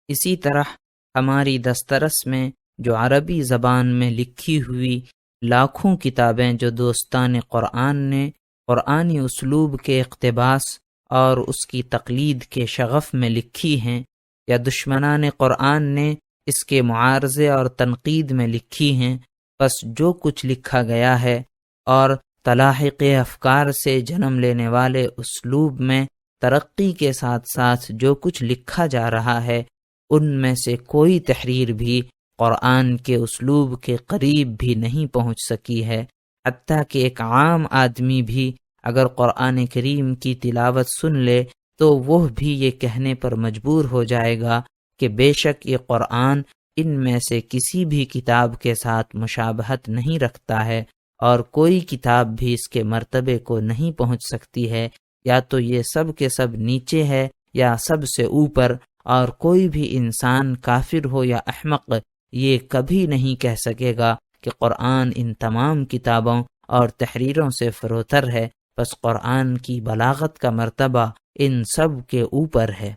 اسی طرح ہماری دسترس میں جو عربی زبان میں لکھی ہوئی لاکھوں کتابیں جو دوستان قرآن نے قرآنی اسلوب کے اقتباس اور اس کی تقلید کے شغف میں لکھی ہیں، یا دشمنان قرآن نے اس کے معارضے اور تنقید میں لکھی ہیں، بس جو کچھ لکھا گیا ہے اور تلاحق افکار سے جنم لینے والے اسلوب میں ترقی کے ساتھ ساتھ جو کچھ لکھا جا رہا ہے، ان میں سے کوئی تحریر بھی قرآن کے اسلوب کے قریب بھی نہیں پہنچ سکی ہے۔ حتیٰ کہ ایک عام آدمی بھی اگر قرآن کریم کی تلاوت سن لے تو وہ بھی یہ کہنے پر مجبور ہو جائے گا کہ بے شک یہ قرآن ان میں سے کسی بھی کتاب کے ساتھ مشابہت نہیں رکھتا ہے، اور کوئی کتاب بھی اس کے مرتبے کو نہیں پہنچ سکتی ہے، یا تو یہ سب کے سب نیچے ہے یا سب سے اوپر، اور کوئی بھی انسان کافر ہو یا احمق یہ کبھی نہیں کہہ سکے گا کہ قرآن ان تمام کتابوں اور تحریروں سے فروتر ہے۔ بس قرآن کی بلاغت کا مرتبہ ان سب کے اوپر ہے۔